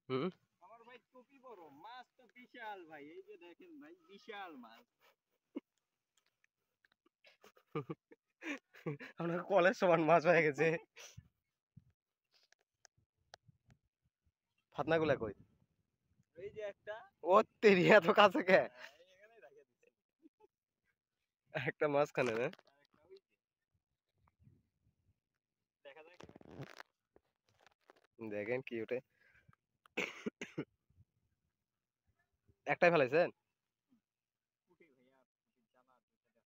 হুম। আমার ভাই টুপি বড়, মাছ তো বিশাল ভাই, এই যে দেখেন ভাই বিশাল মাছ। আপনার কলের সমান মাছ হয়ে গেছে। ফাতনাগুলা কই? এই যে একটা। ও তেরি এত কাছে কে? এখানে রেখে দিচ্ছি। একটা মাঝখানে না? আরেকটা ওই যে, দেখা যায় কি? দেখেন কি ওঠে। একটাই ফেলাইছেন? পুঁটি ভাইয়া, পুঁটির জ্বালা দুইটা দেখায় না।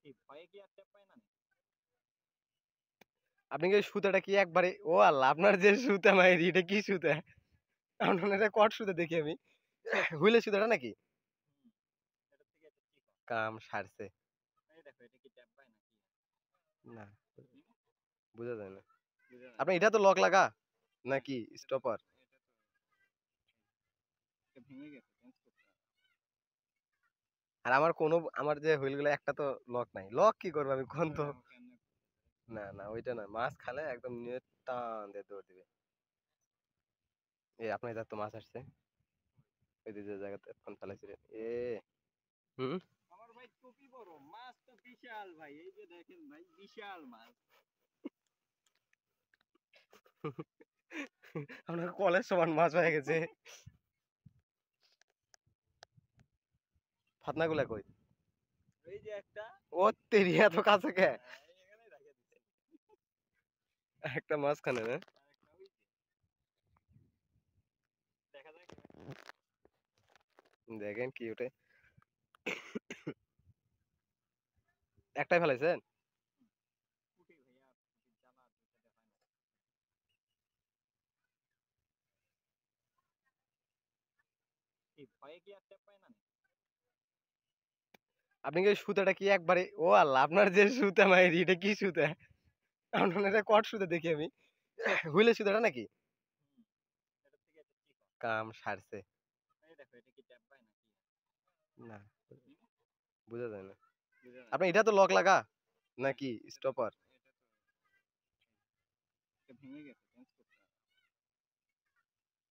এই ভয়ে কি আর টেপ পায় না? আপনি কি সুতাটা কি একবারে ও আল্লাহ আপনার যে সুতা মাইরি এটা কি সুতা? আপনার এটা কট সুতা দেখি আমি। হুইলের সুতাটা নাকি? হুম, এটা থেকে এটা ঠিক হয়। কাম সারছে। এই দেখো এটা কি টেপ পায় নাকি? না, হুম, বোঝা যায় না। বুঝা যায় আপনি না। এটা তো লক লাগা না, নাকি এটা তো স্টপার? এটা তো এটা ভেঙে গেছে, চেঞ্জ করতে হবে। আর আমার কোনো আমার যে হুইলগুলো একটা তো লক নাই। লক কি করবো আমি কোন তো? তাহলে আমাকে এমনি না না ওইটা না, মাছ খালে একদম নিয়ে টান দিয়ে দৌড় দিবে। এই আপনার এটা তো মাছ আসছে ওই যে যে জায়গাতে এখন ফেলাইছিলেন এ। হুম। আমার ভাই টুপি বড়, মাছ তো বিশাল ভাই, এই যে দেখেন ভাই বিশাল মাছ। আপনার কলের সমান মাছ হয়ে গেছে। ফাতনাগুলা কই? এই যে একটা। ও তেরি এত কাছে কে? এখানে রেখে দিচ্ছি। একটা মাঝখানে না? আরেকটা ওই যে, দেখা যায় কি? দেখেন কি ওঠে। একটাই ফেলাইছেন? পুঁটি ভাইয়া, পুঁটির জ্বালা দুইটা দেখায় না। এই ভয়ে কি আর টেপ পায় না? আপনি কি সুতাটা কি একবারে ও আল্লাহ আপনার যে সুতা মাইরি এটা কি সুতা? আপনার এটা কট সুতা দেখি আমি। হুইলের সুতাটা নাকি? হুম, এটা থেকে এটা ঠিক হয়। কাম সারছে। এই দেখো এটা কি টেপ পায় নাকি? না, হুম, বোঝা যায় না। বুঝা যায় আপনি না। এটা তো লক লাগা না, নাকি এটা তো স্টপার? এটা তো এটা ভেঙে গেছে, চেঞ্জ করতে হবে।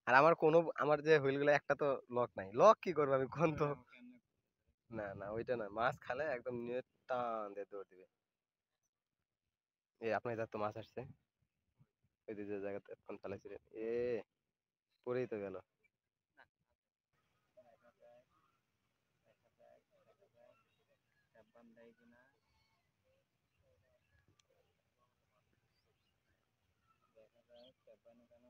আর আমার কোনো আমার যে হুইলগুলো একটা তো লক নাই। লক কি করবো আমি কোন তো? তাহলে আমাকে এমনি না না ওইটা না, মাছ খালে একদম নিয়ে টান দিয়ে দৌড় দিবে। এই আপনার এটা তো মাছ আসছে ওই যে যে জায়গাতে এখন ফেলাইছিলেন এ। পরেই তো গেল। না, দেখা যায়, দেখা যায়, দেখা যায়, টেপ বান্ধাই কিনা, দেখা যায় টেপ বান্ধে কেন।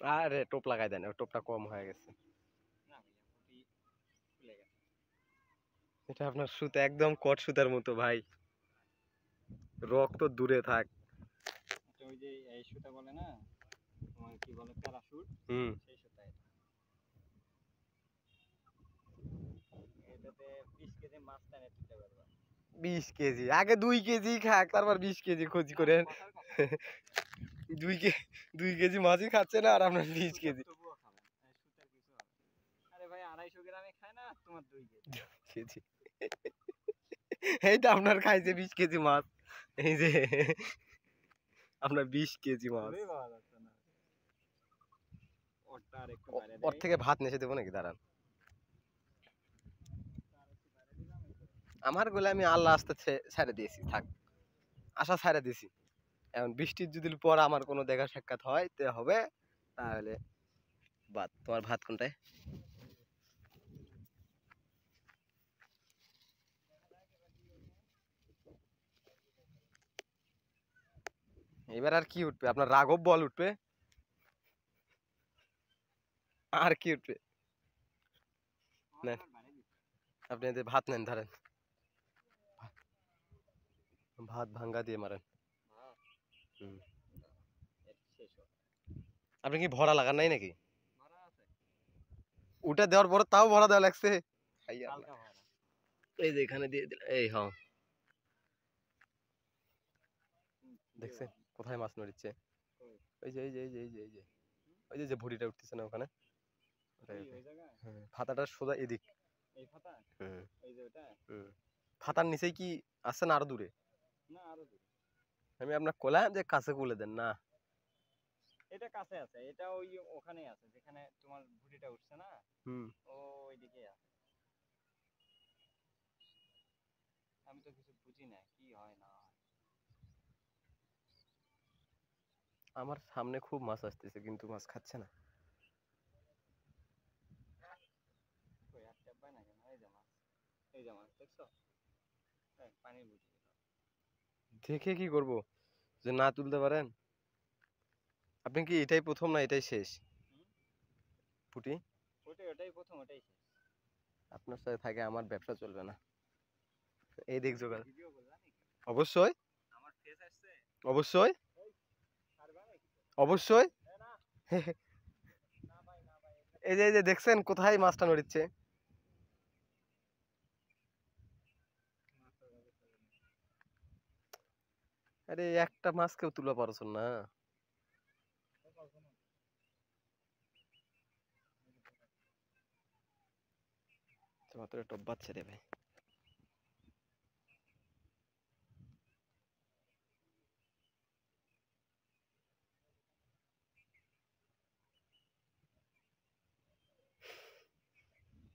আরে টোপ লাগাই দেন, ওই টোপটা কম হয়ে গেছে। না ভাইয়া, পুঁটি খুলে গেছে। এটা আপনার সুতা একদম কট সুতার মতো ভাই। রক্ত দূরে থাক। এটা ওই যে এই সুতা বলে না, তোমার কি বলে, প্যারাশুট, হুম। সেই সুতা এটা। এটাতে 20 কেজি মাছ টেনে তুলতে পারবা। 20 কেজি আগে 2 কেজি খাক তারপর 20 কেজি খোঁজ না, করেন। কথার কথা। 2 কেজি 2 কেজি মাছই খাচ্ছে না আর আপনার 20 কেজি। তবুও খাবেন, সুতার কিছু হবে না। আরে ভাই 250 গ্রামে খায় না, তোমার 2 কেজি। কেজি এই তো আপনার খাইছে 20 কেজি মাছ। এই যে আপনার 20 কেজি মাছ। খুঁজেই পাওয়া যাচ্ছে না। ওরটা আর একটু বাইরে ওর দেয়। থেকে ভাত নেচে দেবো নাকি দাঁড়ান। আর একটু বাইরে দিলাম এই তো। আমার গুলো আমি আল্লাহ আস্তে ছেড়ে দিয়েছি থাক। আশা ছেড়ে দিয়েছি। এখন বৃষ্টির যদি পর আমার কোনো দেখা সাক্ষাৎ হয় তে হবে, তাহলে ভাত তোমার ভাত কোনটায়? এবার আর কি উঠবে আপনার? রাঘব বল উঠবে আর কি উঠবে? আমার নেন এবার বাইরে দিচ্ছে। আপনি এদের ভাত নেন ধরেন। ভাত ভাঙ্গা দিয়ে মারেন। ভাত হুম। এটা শেষ হয়। আপনি কি ভরা লাগান নাই নাকি? ভরা আছে, উঠে দেওয়ার পর তাও ভরা দেওয়া লাগছে। হাই আল্লাহ। হালকা ভরা। এই যে এখানে দিয়ে দিল এই হ্যাঁ। খুঁজে দেখছেন পাবো কোথায় মাছ নড়িচ্ছে? কই? ওই যে এই যে এই যে এই যে এই যে ওই যে যে ভুড়িটা উঠতেছে না ওখানে। ফাতাটা সোজা এদিক। এই ফাতা, হুম এই যে ওটা। হুম। ফাতার নিচেই কি আছে না আরো দূরে? না আরো দূর। আমি আপনার কোলাম যে কাছে কুলে দেন না। এটা কাছে আছে, এটা ওই ওখানেই আছে যেখানে তোমার ভুঁড়িটা উঠছে না, হুম। ও ওইদিকেই আছে। আমি তো কিছু বুঝি না কি হয় না হয়। আমার সামনে খুব মাছ আসতেছে কিন্তু মাছ খাচ্ছে না। কই আর টেপ পাই না কেন? এই যে মাছ, এই যে মাছ দেখছো? এই পানির বুঝি। দেখে কি করব যে না তুলতে পারেন? আপনি কি এটাই প্রথম না এটাই শেষ হুম, পুটি? ওটাই প্রথম, ওটাই শেষ। আপনার সাথে থাকে আমার ব্যবসা চলবে না। এই দিক তুমি কি জোগাড়। ভিডিও করলা নাকি? অবশ্যই আমার ফেস আসছে। অবশ্যই এই ছাড়বা নাকি? অবশ্যই। এ না, না ভাই, না ভাই, এই যে দেখছেন কোথায় মাছটা নড়িচ্ছে? মাছটা ধরে ফেলে নি। আরে একটা মাছ কেউ তুলে পারছো না। ও পারবো না। মাত্র টব্বাত ছেড়ে ভাই।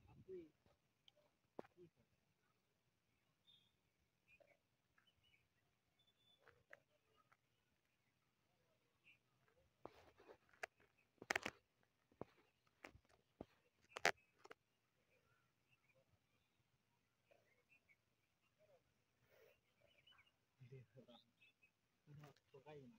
আপনি কি দেখো না, টোকাই না।